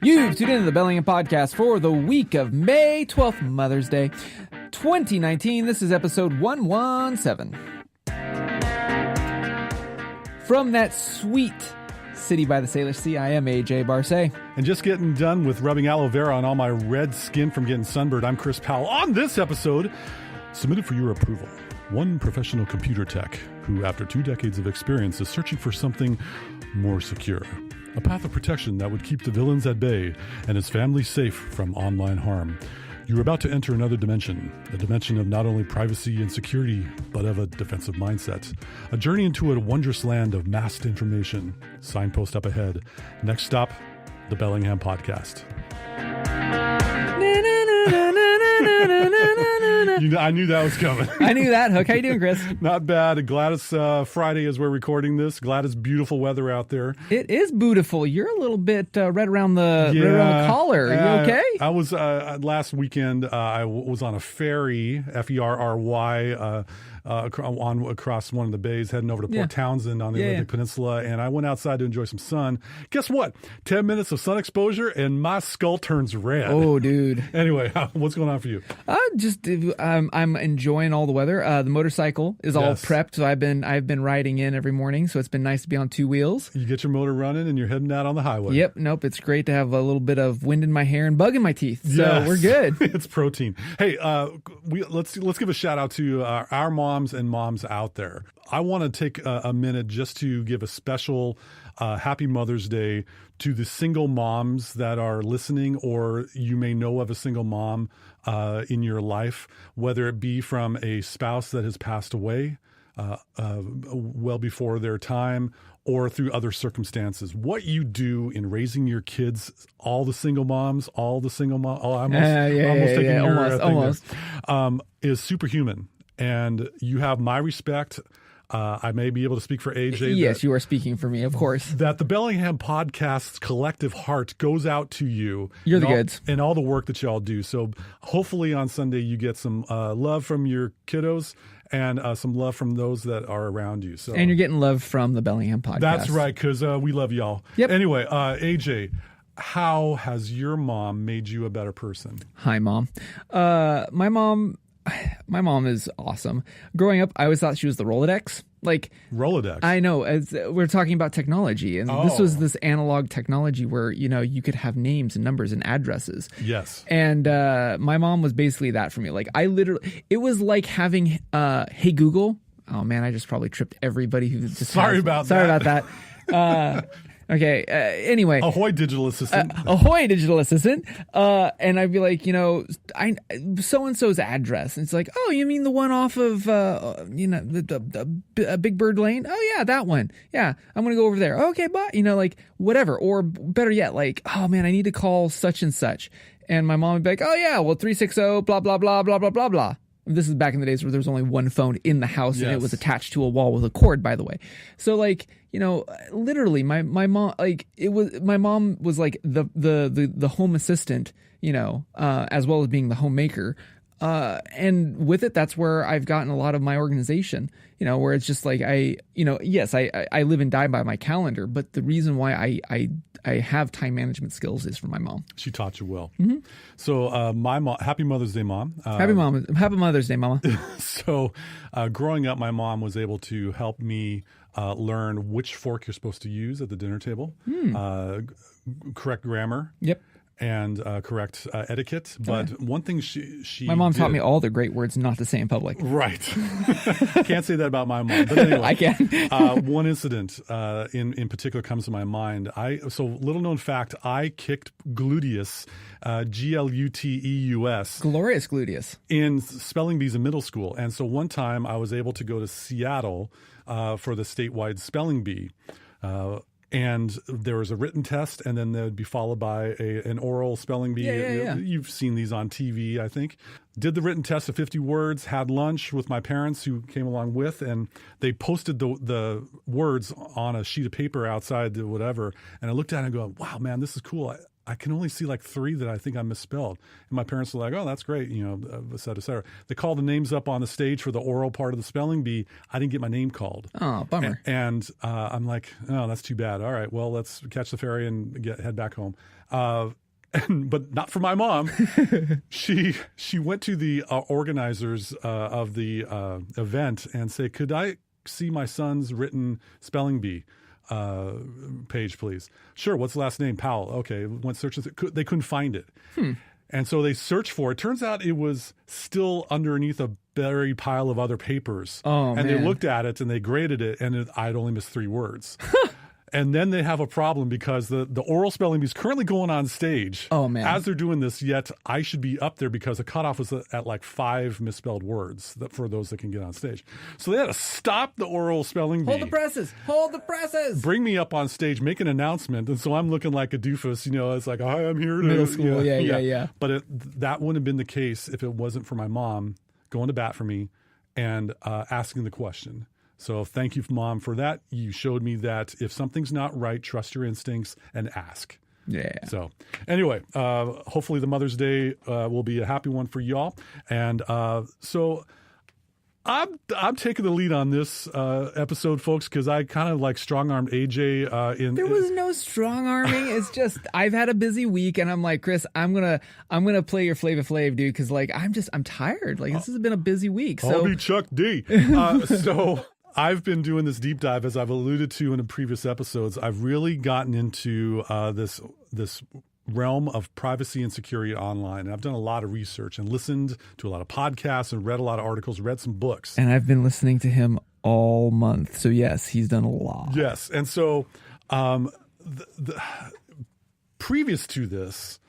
You've tuned into the Bellingham Podcast for the week of May 12th, Mother's Day, 2019. This is episode 117. From that sweet city by the Salish Sea, I am AJ Barce. And just getting done with rubbing aloe vera on all my red skin from getting sunburned, I'm Chris Powell. On this episode, submitted for your approval, one professional computer tech who, after 2 decades of experience, is searching for something more secure. A path of protection that would keep the villains at bay and his family safe from online harm. You're about to enter another dimension, a dimension of not only privacy and security, but of a defensive mindset. A journey into a wondrous land of masked information. Signpost up ahead. Next stop, the Bellingham Podcast. I knew that was coming. I knew that. Hook. How you doing, Chris? Not bad. Glad it's Friday as we're recording this. Glad it's beautiful weather out there. It is beautiful. You're a little bit red around the collar. Are you okay? I was last weekend. I was on a ferry, Ferry, across one of the bays, heading over to Port Townsend on the Olympic Peninsula, and I went outside to enjoy some sun. Guess what? 10 minutes of sun exposure, and my skull turns red. Oh, dude. Anyway, what's going on for you? I'm enjoying all the weather. The motorcycle is all prepped, so I've been riding in every morning, so it's been nice to be on 2 wheels. You get your motor running, and you're heading out on the highway. Yep. Nope. It's great to have a little bit of wind in my hair and bug in my teeth. So we're good. It's protein. Hey, let's give a shout out to our moms and moms out there. I want to take a minute just to give a special happy Mother's Day to the single moms that are listening, or you may know of a single mom in your life, whether it be from a spouse that has passed away well before their time, or through other circumstances. What you do in raising your kids, all the single moms, almost is superhuman. And you have my respect. I may be able to speak for AJ. Yes, you are speaking for me, of course. That the Bellingham Podcast's collective heart goes out to you. You're the goods. And all the work that y'all do. So hopefully on Sunday you get some love from your kiddos and some love from those that are around you. So, and you're getting love from the Bellingham Podcast. That's right, because we love y'all. Yep. Anyway, AJ, how has your mom made you a better person? Hi, Mom. My mom is awesome. Growing up, I always thought she was the Rolodex. Rolodex? I know. As we're talking about technology, and this was this analog technology where, you could have names and numbers and addresses. Yes. And my mom was basically that for me. It was like having, Hey Google. Oh, man, I just probably tripped everybody who just Sorry about that. Okay. Anyway, Ahoy, digital assistant. Ahoy, digital assistant. And I'd be like, so and so's address. And it's like, oh, you mean the one off of, the Big Bird Lane? Oh yeah, that one. Yeah, I'm gonna go over there. Okay, bye. Whatever. Or better yet, oh man, I need to call such and such. And my mom would be like, oh yeah, well 360 blah blah blah blah blah blah blah. This is back in the days where there was only one phone in the house, and it was attached to a wall with a cord, by the way. So literally my mom, my mom was like the home assistant, as well as being the homemaker. And with it, that's where I've gotten a lot of my organization, where it's just like I live and die by my calendar, but the reason why I have time management skills is from my mom. She taught you well. Mm-hmm. So my mom, happy Mother's Day, Mom. Happy Mother's Day, Mama. So growing up, my mom was able to help me learn which fork you're supposed to use at the dinner table, correct grammar. Yep. And correct etiquette. But one thing she my mom taught me all the great words not to say in public. Right. Can't say that about my mom. But anyway, I can. One incident in particular comes to my mind. So little known fact, I kicked gluteus, Gluteus. Glorious gluteus. In spelling bees in middle school. And so one time I was able to go to Seattle for the statewide spelling bee. And there was a written test, and then there would be followed by an oral spelling bee. Yeah. You've seen these on TV, I think. Did the written test of 50 words, had lunch with my parents who came along with, and they posted the words on a sheet of paper outside the whatever. And I looked at it and go, wow, man, this is cool. I can only see like 3 that I think I misspelled. And my parents were like, oh, that's great, et cetera, et cetera. They called the names up on the stage for the oral part of the spelling bee. I didn't get my name called. Oh, bummer. And I'm like, oh, that's too bad. All right, well, let's catch the ferry and head back home. But not for my mom. She went to the organizers of the event and said, could I see my son's written spelling bee page, please? Sure. What's the last name? Powell. Okay. Went searching. They couldn't find it. And so they searched for it. Turns out it was still underneath a buried pile of other papers. Oh, and man. they looked at it and they graded it, and I'd only missed 3 words. And then they have a problem because the oral spelling bee is currently going on stage. Oh, man. As they're doing this, yet I should be up there because the cutoff was at like 5 misspelled words for those that can get on stage. So they had to stop the oral spelling bee. Hold the presses. Hold the presses. Bring me up on stage, make an announcement. And so I'm looking like a doofus, it's like, hi, I'm here. Middle school, yeah. But that wouldn't have been the case if it wasn't for my mom going to bat for me and asking the question. So thank you, Mom, for that. You showed me that if something's not right, trust your instincts and ask. Yeah. So anyway, hopefully the Mother's Day will be a happy one for y'all. And so I'm taking the lead on this episode, folks, because I kind of like strong-armed AJ. There was no strong arming. It's just I've had a busy week, and I'm like, Chris, I'm gonna play your Flava Flav, dude, because like I'm tired. Like this has been a busy week. So I'll be Chuck D. So I've been doing this deep dive, as I've alluded to in the previous episodes. I've really gotten into this realm of privacy and security online. And I've done a lot of research and listened to a lot of podcasts and read a lot of articles, read some books. And I've been listening to him all month. So yes, he's done a lot. Yes. And so previous to this,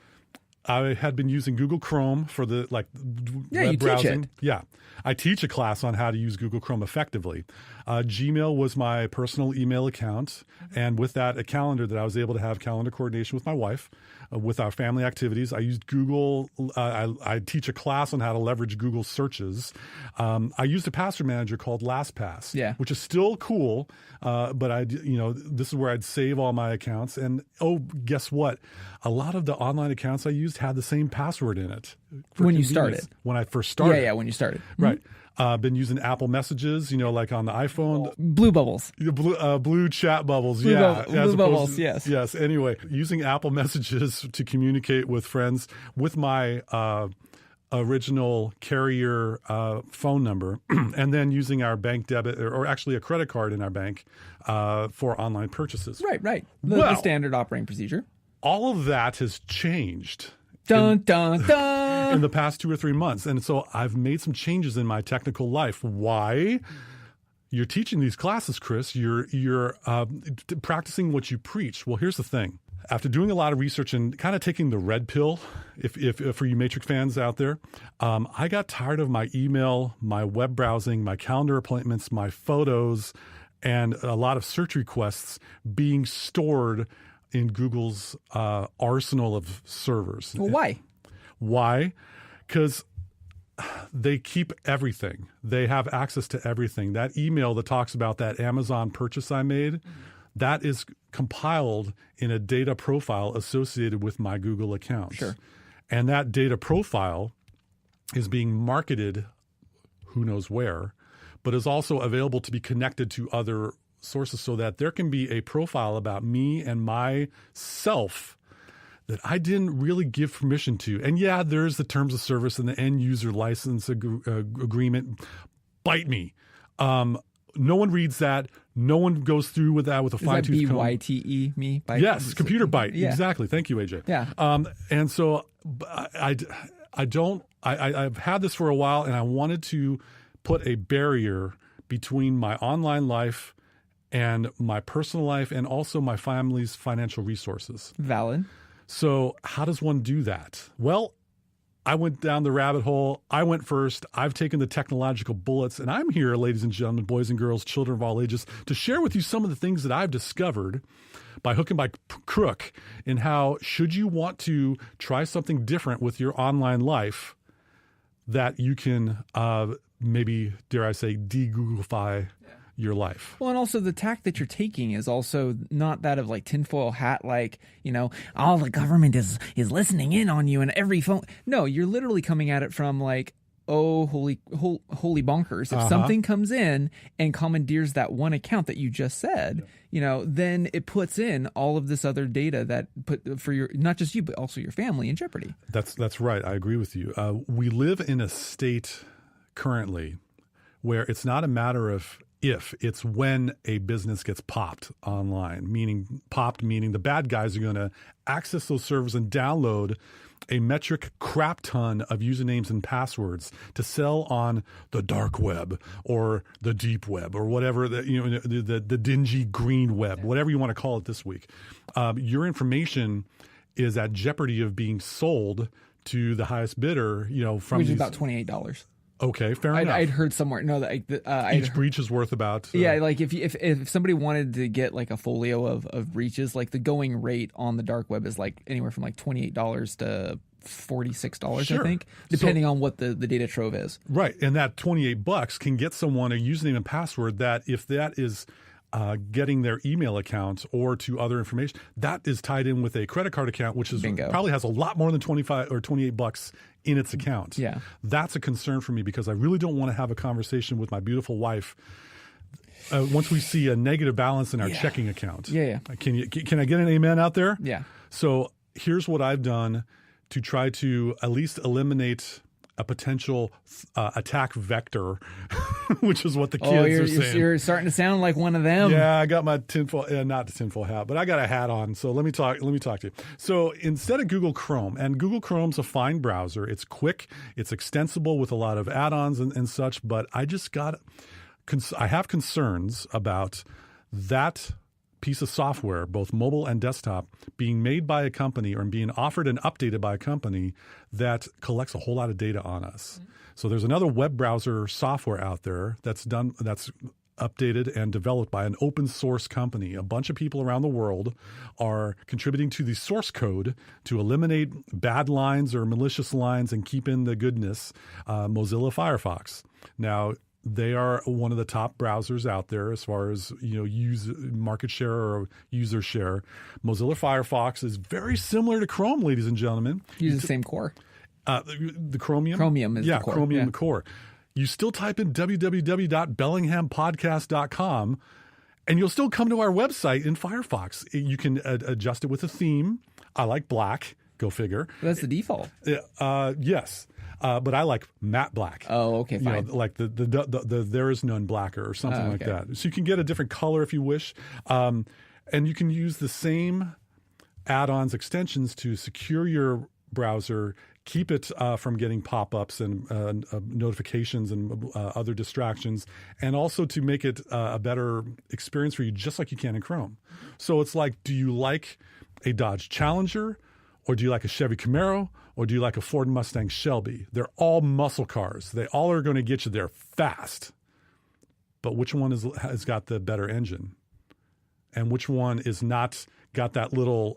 I had been using Google Chrome for the web browsing. Teach it. Yeah. I teach a class on how to use Google Chrome effectively. Gmail was my personal email account. And with that, a calendar that I was able to have calendar coordination with my wife, with our family activities. I used Google. I teach a class on how to leverage Google searches. I used a password manager called LastPass, which is still cool. But this is where I'd save all my accounts. And guess what? A lot of the online accounts I used had the same password in it. When you started. When I first started. Yeah, when you started. Right. Been using Apple Messages, like on the iPhone. Blue bubbles. Blue chat bubbles. Blue bubbles, yes. Yes. Anyway, using Apple Messages to communicate with friends with my original carrier phone number, and then using our bank debit or actually a credit card in our bank for online purchases. Right. The standard operating procedure. All of that has changed. Dun, dun, dun. In the past 2 or 3 months. And so I've made some changes in my technical life. Why? You're teaching these classes, Chris. You're practicing what you preach. Well, here's the thing. After doing a lot of research and kind of taking the red pill, if for you Matrix fans out there, I got tired of my email, my web browsing, my calendar appointments, my photos, and a lot of search requests being stored in Google's arsenal of servers. Well, why? Why? Because they keep everything. They have access to everything. That email that talks about that Amazon purchase I made, that is compiled in a data profile associated with my Google account. Sure. And that data profile is being marketed who knows where, but is also available to be connected to other sources so that there can be a profile about me and myself that I didn't really give permission to. And yeah, there's the terms of service and the end user license agreement. Bite me. No one reads that. No one goes through with that with a fine-tooth comb. BYTE, me? Bite? Yes, computer bite. Yeah. Exactly. Thank you, AJ. Yeah. And so I've had this for a while, and I wanted to put a barrier between my online life and my personal life and also my family's financial resources. Valid. So how does one do that? Well, I went down the rabbit hole. I went first. I've taken the technological bullets, and I'm here, ladies and gentlemen, boys and girls, children of all ages, to share with you some of the things that I've discovered by hook and by crook in how, should you want to try something different with your online life, that you can maybe, dare I say, de-Googlify your life. Well, and also the tack that you're taking is also not that of like tinfoil hat, like, all the government is listening in on you and every phone. No, you're literally coming at it from like, oh, holy bonkers. If something comes in and commandeers that one account that you just said, then it puts in all of this other data that put for your, not just you, but also your family in jeopardy. That's right. I agree with you. We live in a state currently where it's not a matter of if, it's when a business gets popped online, meaning the bad guys are going to access those servers and download a metric crap ton of usernames and passwords to sell on the dark web or the deep web or whatever, the dingy green web, whatever you want to call it this week. Your information is at jeopardy of being sold to the highest bidder, from which is about $28. Okay, fair enough. I'd heard somewhere. No, that each breach is worth about. Like if somebody wanted to get like a folio of breaches, like the going rate on the dark web is like anywhere from like $28 to $46, sure. I think, depending on what the data trove is. Right, and that $28 can get someone a username and password that, if that is getting their email account or to other information, that is tied in with a credit card account, which is probably has a lot more than $25 or $28 in its account. Yeah, that's a concern for me because I really don't want to have a conversation with my beautiful wife once we see a negative balance in our checking account. Yeah. Can I get an amen out there? Yeah. So here's what I've done to try to at least eliminate a potential attack vector, which is what the kids are saying. You're starting to sound like one of them. Yeah, I got my tinfoil, not the tinfoil hat, but I got a hat on. So let me talk to you. So instead of Google Chrome, and Google Chrome's a fine browser. It's quick, it's extensible with a lot of add-ons and such, but I have concerns about that piece of software, both mobile and desktop, being made by a company or being offered and updated by a company that collects a whole lot of data on us. Mm-hmm. So there's another web browser software out there that's updated and developed by an open source company. A bunch of people around the world are contributing to the source code to eliminate bad lines or malicious lines and keep in the goodness. Mozilla Firefox. Now, they are one of the top browsers out there as far as market share or user share. Mozilla Firefox is very similar to Chrome, ladies and gentlemen. Use the same core. The Chromium? Chromium is the core. Chromium, the core. You still type in www.bellinghampodcast.com and you'll still come to our website in Firefox. You can adjust it with a theme. I like black. Go figure. That's the default. Yes. But I like matte black. Oh, okay, fine. Like the there is none blacker or something like that. So you can get a different color if you wish. And you can use the same add-ons extensions to secure your browser, keep it from getting pop-ups and notifications and other distractions, and also to make it a better experience for you, just like you can in Chrome. So it's like, do you like a Dodge Challenger, or do you like a Chevy Camaro, or do you like a Ford Mustang Shelby? They're all muscle cars. They all are going to get you there fast. But which one has got the better engine? And which one is not got that little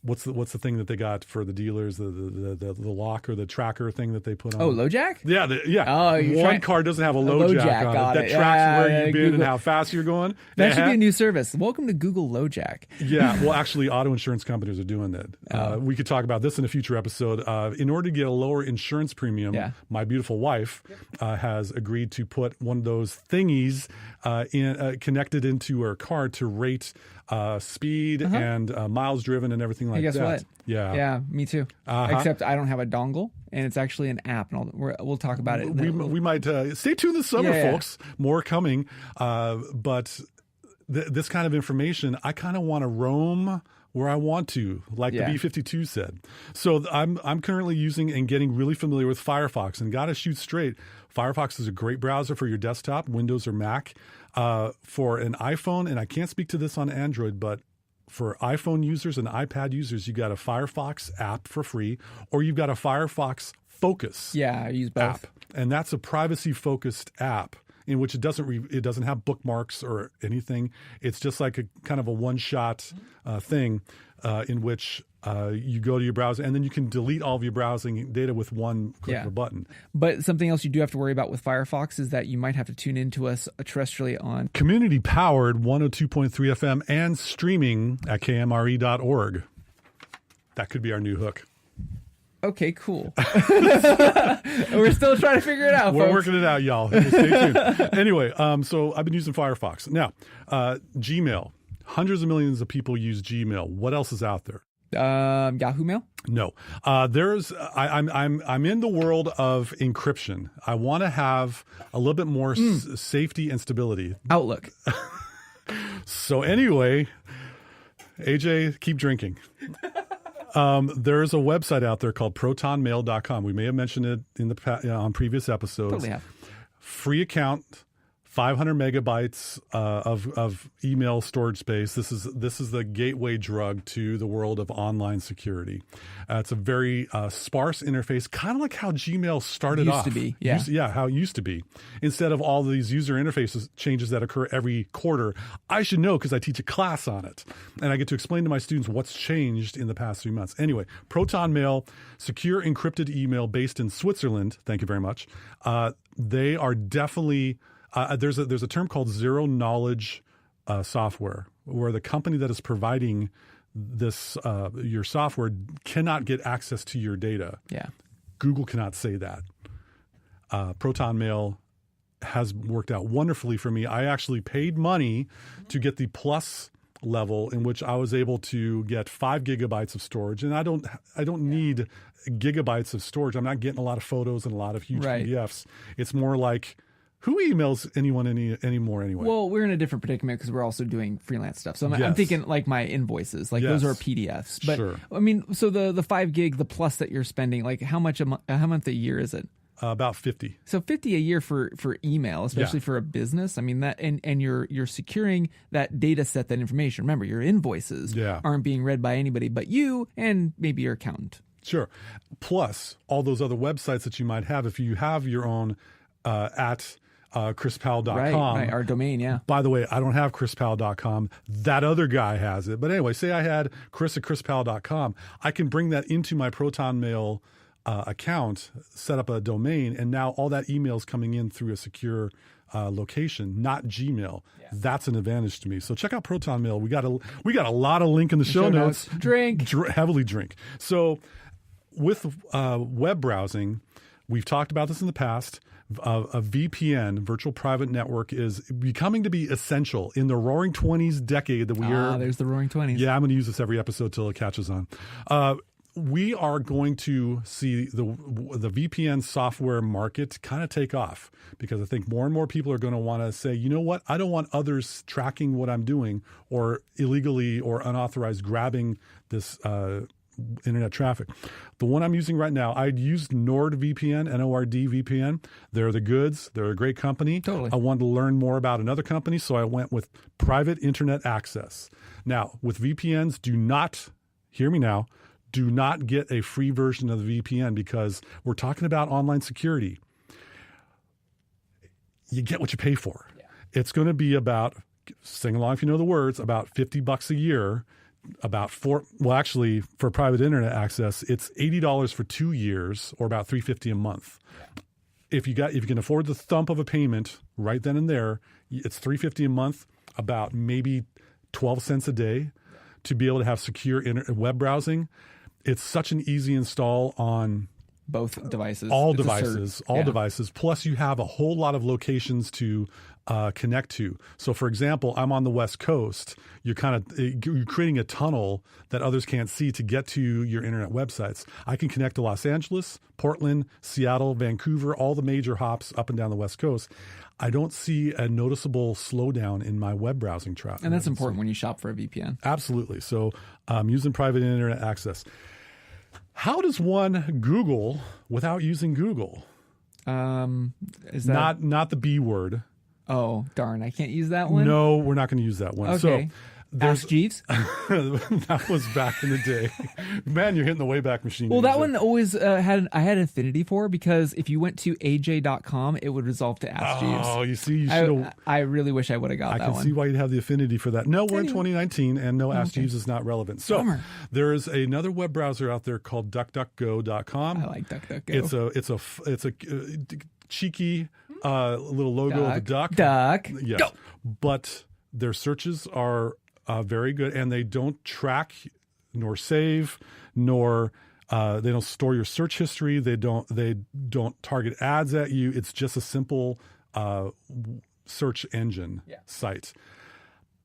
what's the thing that they got for the dealers, the lock or the tracker thing that they put on? Oh, low jack? Yeah, Oh, one car doesn't have a low jack on it. That tracks where you've been and how fast you're going. That should be a new service. Welcome to Google LoJack. Yeah, well, actually, auto insurance companies are doing that. We could talk about this in a future episode. In order to get a lower insurance premium, my beautiful wife has agreed to put one of those thingies connected into her car to rate speed and miles driven and everything like that. Guess what? Yeah, me too. Except I don't have a dongle, and it's actually an app, and we'll talk about it. We might stay tuned this summer, folks. More coming. But this kind of information, I kind of want to roam where I want to, like the B-52 said. So I'm currently using and getting really familiar with Firefox, and got to shoot straight. Firefox is a great browser for your desktop, Windows or Mac. For an iPhone, and I can't speak to this on Android, but for iPhone users and iPad users, you got a Firefox app for free, or you've got a Firefox Focus I use both. app. And that's a privacy-focused app in which it doesn't have bookmarks or anything. It's just like a kind of a one-shot thing in which you go to your browser, and then you can delete all of your browsing data with one click of a button. But something else you do have to worry about with Firefox is that you might have to tune into us terrestrially on community-powered 102.3 FM and streaming at KMRE.org. That could be our new hook. Okay, cool. We're still trying to figure it out, We're folks. working it out, y'all. Stay tuned. Anyway, so I've been using Firefox. Now, Gmail. Hundreds of millions of people use Gmail. What else is out there? Yahoo Mail? No. I'm in the world of encryption. I want to have a little bit more safety and stability. Outlook. So anyway, AJ, keep drinking. There's a website out there called protonmail.com. We may have mentioned it in the on previous episodes. Totally have. Free account, 500 megabytes of email storage space. This is the gateway drug to the world of online security. It's a very sparse interface, kind of like how Gmail started off. Used to be, yeah. How it used to be. Instead of all these user interfaces changes that occur every quarter, I should know because I teach a class on it. And I get to explain to my students what's changed in the past 3 months. Anyway, Proton Mail, secure encrypted email based in Switzerland. Thank you very much. They are definitely... there's a term called zero knowledge software, where the company that is providing this your software cannot get access to your data. Yeah, Google cannot say that. Proton Mail has worked out wonderfully for me. I actually paid money to get the plus level, in which I was able to get 5 gigabytes of storage, and I don't need gigabytes of storage. I'm not getting a lot of photos and a lot of huge PDFs. It's more like, who emails anyone anymore anyway? Well, we're in a different predicament because we're also doing freelance stuff. So I'm thinking like my invoices, like those are PDFs. But sure. I mean, so the 5 gig, the plus that you're spending, like how much a year is it? About 50. So 50 a year for email, especially for a business. I mean that, and you're securing that data set, that information. Remember, your invoices aren't being read by anybody but you and maybe your accountant. Sure. Plus all those other websites that you might have if you have your own at chrispowell.com. Right, our domain, yeah. By the way, I don't have chrispowell.com. That other guy has it. But anyway, say I had Chris at chrispowell.com. I can bring that into my Proton Mail account, set up a domain, and now all that email is coming in through a secure location, not Gmail. Yeah. That's an advantage to me. So check out Proton Mail. We got a lot of link in the show notes. Drink. Heavily drink. So with web browsing, we've talked about this in the past. A VPN, virtual private network, is becoming to be essential in the roaring 20s decade that we are. There's the roaring 20s. Yeah, I'm going to use this every episode till it catches on. We are going to see the VPN software market kind of take off, because I think more and more people are going to want to say, you know what, I don't want others tracking what I'm doing or illegally or unauthorized grabbing this internet traffic. The one I'm using right now, I'd used NordVPN, N-O-R-D VPN. They're the goods. They're a great company. Totally. I wanted to learn more about another company, so I went with private internet access. Now, with VPNs, hear me now, do not get a free version of the VPN, because we're talking about online security. You get what you pay for. Yeah. It's going to be about, sing along if you know the words, about $50 a year. For private internet access, it's $80 for 2 years, or about $350 a month. Yeah. If you can afford the thump of a payment right then and there, it's $350 a month, about maybe 12 cents a day to be able to have secure web browsing. It's such an easy install on both devices. All devices. Plus, you have a whole lot of locations to connect to. So, for example, I'm on the West Coast. You're creating a tunnel that others can't see to get to your internet websites. I can connect to Los Angeles, Portland, Seattle, Vancouver, all the major hops up and down the West Coast. I don't see a noticeable slowdown in my web browsing traffic. And that's important when you shop for a VPN. Absolutely. So I'm using private internet access. How does one Google without using Google? Is that not the B word? Oh, darn. I can't use that one? No, we're not going to use that one. Okay. Ask Jeeves. That was back in the day. Man, you're hitting the Wayback Machine. Well, that one always I had affinity for, because if you went to aj.com, it would resolve to Ask Jeeves. Oh, you see, you should. I really wish I would have got that one. I can see why you'd have the affinity for that. No, we're in 2019, and no, Ask Jeeves is not relevant. So Bummer. there is another web browser out there called DuckDuckGo.com. I like DuckDuckGo. It's a cheeky little logo of a duck. Duck. Yes. Go. But their searches are very good, and they don't track nor save nor they don't store your search history. They don't target ads at you. It's just a simple search engine site.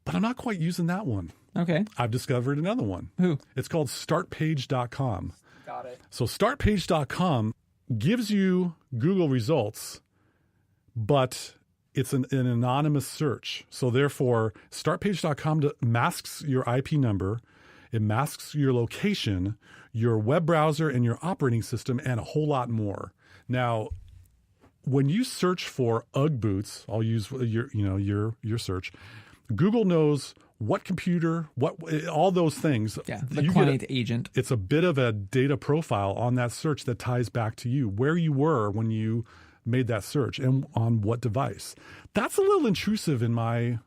But I'm not quite using that one. Okay. I've discovered another one. Who? It's called startpage.com. Got it. So startpage.com gives you Google results, but it's an anonymous search. So therefore, startpage.com masks your IP number. It masks your location, your web browser, and your operating system, and a whole lot more. Now, when you search for Ugg boots, I'll use your search. Google knows what computer, all those things. Yeah, the client agent. It's a bit of a data profile on that search that ties back to you, where you were when you made that search and on what device. That's a little intrusive in my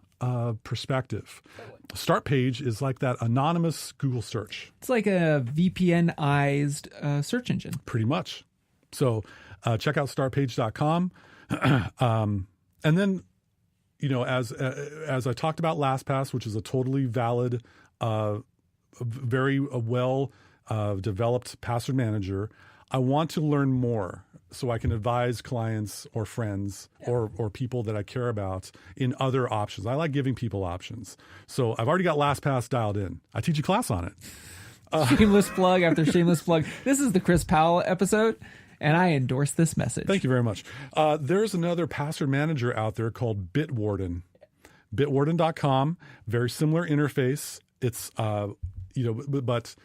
perspective. Start Page is like that anonymous Google search. It's like a VPN-ized search engine. Pretty much. So check out startpage.com. And then, as I talked about LastPass, which is a totally valid, very well developed password manager, I want to learn more so I can advise clients or friends or people that I care about in other options. I like giving people options. So I've already got LastPass dialed in. I teach a class on it. Shameless plug after shameless plug. This is the Chris Powell episode, and I endorse this message. Thank you very much. There's another password manager out there called Bitwarden. Bitwarden.com, very similar interface. It's, but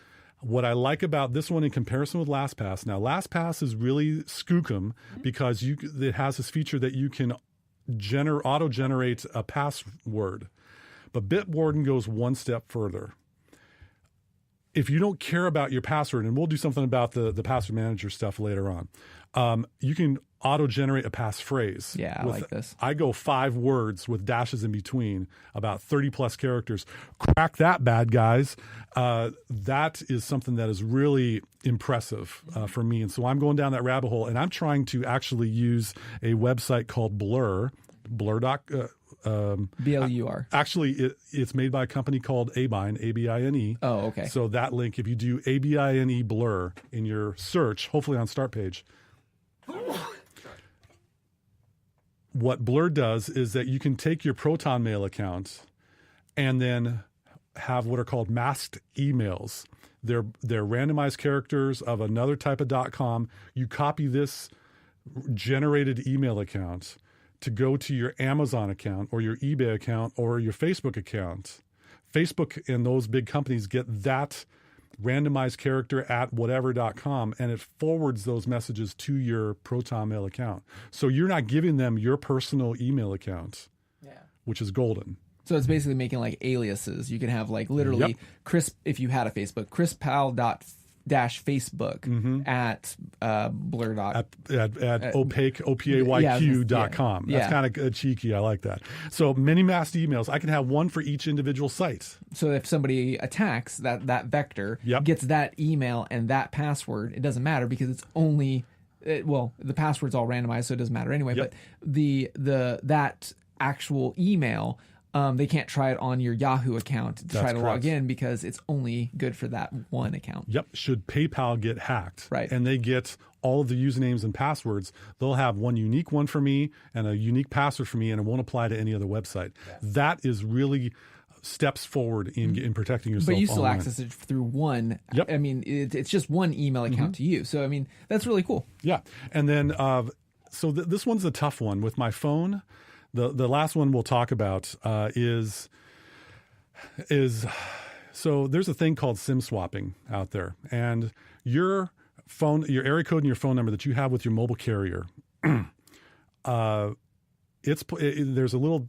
what I like about this one in comparison with LastPass, now LastPass is really skookum because it has this feature that you can auto-generate a password. But Bitwarden goes one step further. If you don't care about your password, and we'll do something about the password manager stuff later on, you can auto-generate a passphrase. Yeah, I like this. I go 5 words with dashes in between, about 30-plus characters. Crack that, bad guys. That is something that is really impressive for me. And so I'm going down that rabbit hole, and I'm trying to actually use a website called Blur. BLUR. Actually, it's made by a company called Abine, A-B-I-N-E. Oh, okay. So that link, if you do A-B-I-N-E Blur in your search, hopefully on Start Page, what Blur does is that you can take your Proton Mail account and then have what are called masked emails. They're randomized characters of another type of .com. You copy this generated email account to go to your Amazon account or your eBay account or your Facebook account. Facebook and those big companies get that randomized character at whatever.com, and it forwards those messages to your Proton Mail account. So you're not giving them your personal email account, which is golden. So it's basically making like aliases. You can have like literally Chris, if you had a Facebook, chrispowell.facebook at blur. At opaque, opayq.com. That's kind of cheeky. I like that. So many masked emails. I can have one for each individual site. So if somebody attacks that vector, gets that email and that password, it doesn't matter because it's only, the password's all randomized, so it doesn't matter anyway. But that actual email, they can't try it on your Yahoo account to try to log in because it's only good for that one account. Yep. Should PayPal get hacked, right, and they get all of the usernames and passwords, they'll have one unique one for me and a unique password for me, and it won't apply to any other website. Yeah. That is really steps forward in protecting yourself. But you still online. access it through one. Yep. I mean, it's just one email account to you. So, I mean, that's really cool. Yeah. And then, so this one's a tough one with my phone. The last one we'll talk about is so there's a thing called SIM swapping out there, and your area code and your phone number that you have with your mobile carrier, there's a little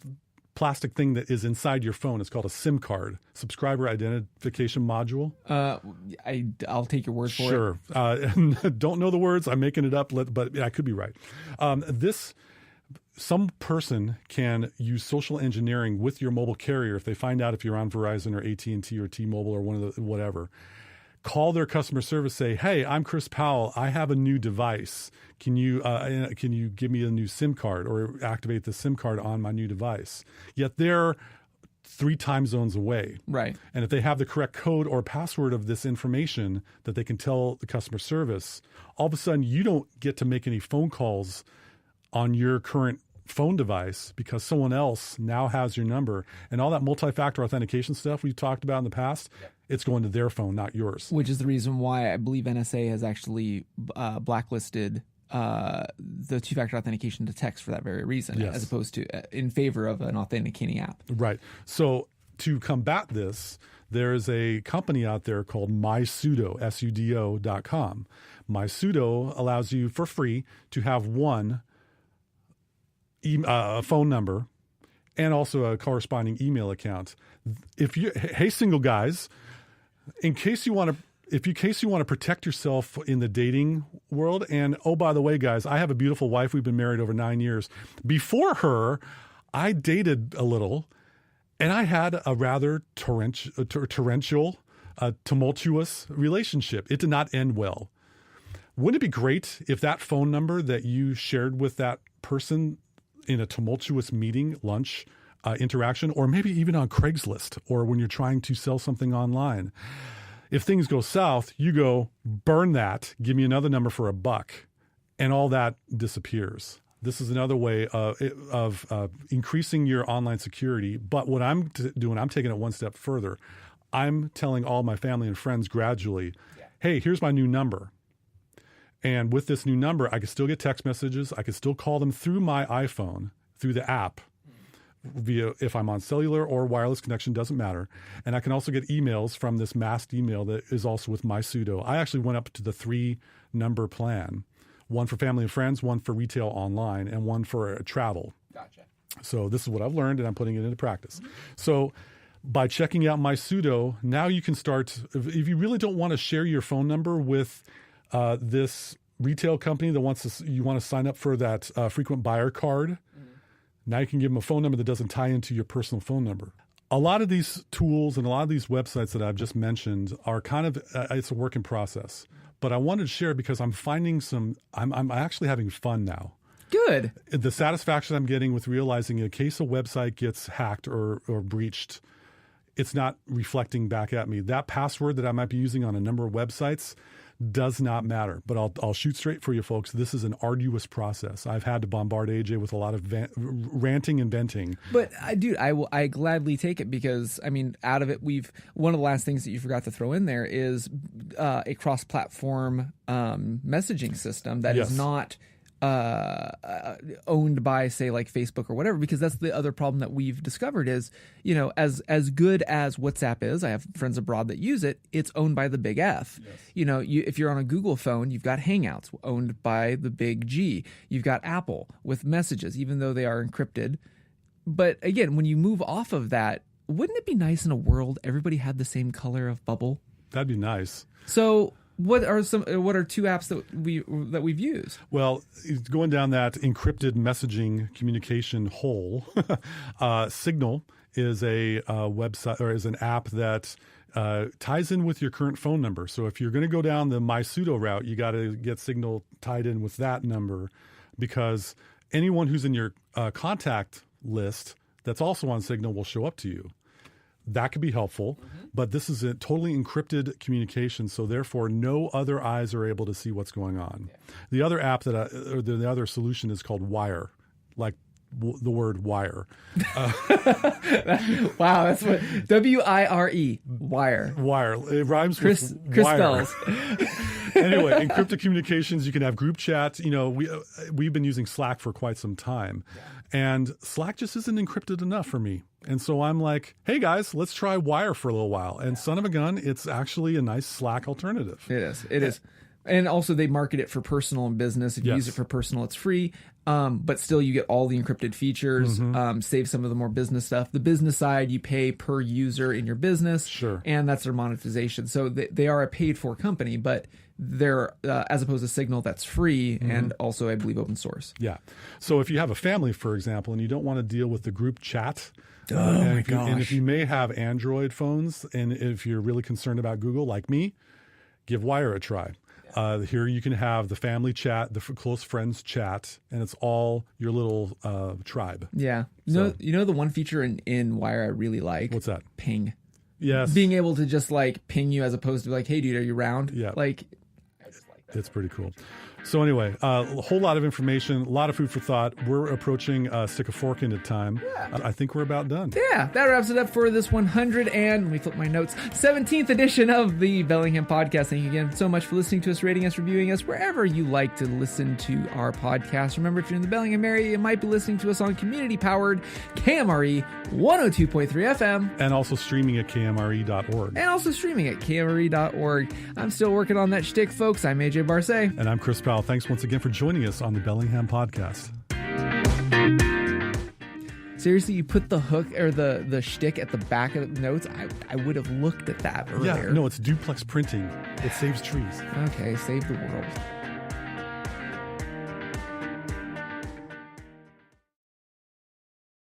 plastic thing that is inside your phone. It's called a SIM card, subscriber identification module. I'll take your word for it. Sure. Don't know the words. I'm making it up, but I could be right. Some person can use social engineering with your mobile carrier if they find out if you're on Verizon or AT&T or T-Mobile or one of the whatever. Call their customer service, say, hey, I'm Chris Powell. I have a new device. Can you give me a new SIM card or activate the SIM card on my new device? Yet they're 3 time zones away. Right. And if they have the correct code or password of this information that they can tell the customer service, all of a sudden you don't get to make any phone calls on your current phone device because someone else now has your number. And all that multi-factor authentication stuff we've talked about in the past, it's going to their phone, not yours. Which is the reason why I believe NSA has actually blacklisted the two-factor authentication to text for that very reason, Yes. as opposed to in favor of an authenticating app. Right. So to combat this, there is a company out there called MySudo, SUDO.com. MySudo allows you for free to have one phone number and also a corresponding email account. Hey, single guys, in case you want to protect yourself in the dating world, and oh, by the way, guys, I have a beautiful wife. We've been married over 9 years. Before her, I dated a little, and I had a rather torrential, tumultuous relationship. It did not end well. Wouldn't it be great if that phone number that you shared with that person in a tumultuous meeting, lunch, interaction, or maybe even on Craigslist or when you're trying to sell something online, if things go south, you go, burn that, give me another number for $1, and all that disappears. This is another way of increasing your online security. But what I'm doing, I'm taking it one step further. I'm telling all my family and friends gradually, hey, here's my new number. And with this new number, I can still get text messages. I can still call them through my iPhone, through the app, via if I'm on cellular or wireless connection, doesn't matter. And I can also get emails from this masked email that is also with MySudo. I actually went up to the 3-number plan, one for family and friends, one for retail online, and one for travel. Gotcha. So this is what I've learned, and I'm putting it into practice. So by checking out MySudo, now you can start, if you really don't want to share your phone number with this retail company that you want to sign up for that frequent buyer card. Now you can give them a phone number that doesn't tie into your personal phone number. A lot of these tools and a lot of these websites that I've just mentioned are kind of, it's a work in process. But I wanted to share because I'm finding I'm actually having fun now. Good. The satisfaction I'm getting with realizing in case a website gets hacked or breached, it's not reflecting back at me. That password that I might be using on a number of websites does not matter. But I'll shoot straight for you folks. This is an arduous process. I've had to bombard AJ with a lot of ranting and venting. But dude, I gladly take it because I mean, out of it, one of the last things that you forgot to throw in there is a cross-platform messaging system that is not owned by, say, like Facebook or whatever, because that's the other problem that we've discovered is, as good as WhatsApp is, I have friends abroad that use it, it's owned by the big F. Yes. If you're on a Google phone, you've got Hangouts owned by the big G. You've got Apple with messages, even though they are encrypted. But again, when you move off of that, wouldn't it be nice in a world everybody had the same color of bubble? That'd be nice. So what are 2 apps that we've used? Well, going down that encrypted messaging communication hole, Signal is a website or is an app that ties in with your current phone number. So if you're going to go down the MySudo route, you got to get Signal tied in with that number, because anyone who's in your contact list that's also on Signal will show up to you. That could be helpful, but this is a totally encrypted communication, so therefore no other eyes are able to see what's going on. Yeah. The other app the other solution is called Wire, like the word wire. Wow, that's what WIRE, wire. Wire. It rhymes Chris with wire. spells. Anyway, encrypted communications, you can have group chat. We've been using Slack for quite some time, and Slack just isn't encrypted enough for me. And so I'm like, hey guys, let's try Wire for a little while. And son of a gun, it's actually a nice Slack alternative. It is. And also they market it for personal and business. If you use it for personal, it's free. But still you get all the encrypted features, save some of the more business stuff. The business side, you pay per user in your business. Sure. And that's their monetization. So they are a paid for company, but they're, as opposed to Signal, that's free and also, I believe, open source. Yeah. So if you have a family, for example, and you don't want to deal with the group chat, and if you may have Android phones, and if you're really concerned about Google, like me, give Wire a try. Here you can have the family chat, the close friends chat, and it's all your little tribe. Yeah. You know the one feature in Wire I really like? What's that? Ping. Yes. Being able to just like ping you as opposed to like, hey dude, are you around? Yeah. Like, I just like that. It's pretty cool. So anyway, a whole lot of information, a lot of food for thought. We're approaching stick a fork into time. Yeah. I think we're about done. Yeah, that wraps it up for this 100 and, let me flip my notes, 17th edition of the Bellingham Podcast. Thank you again so much for listening to us, rating us, reviewing us, wherever you like to listen to our podcast. Remember, if you're in the Bellingham area, you might be listening to us on community-powered KMRE 102.3 FM. And also streaming at KMRE.org. I'm still working on that shtick, folks. I'm AJ Barcet. And I'm Chris Powell. Thanks once again for joining us on the Bellingham Podcast. Seriously, you put the hook or the shtick at the back of the notes? I would have looked at that earlier. Yeah, no, it's duplex printing. It saves trees. Okay, save the world.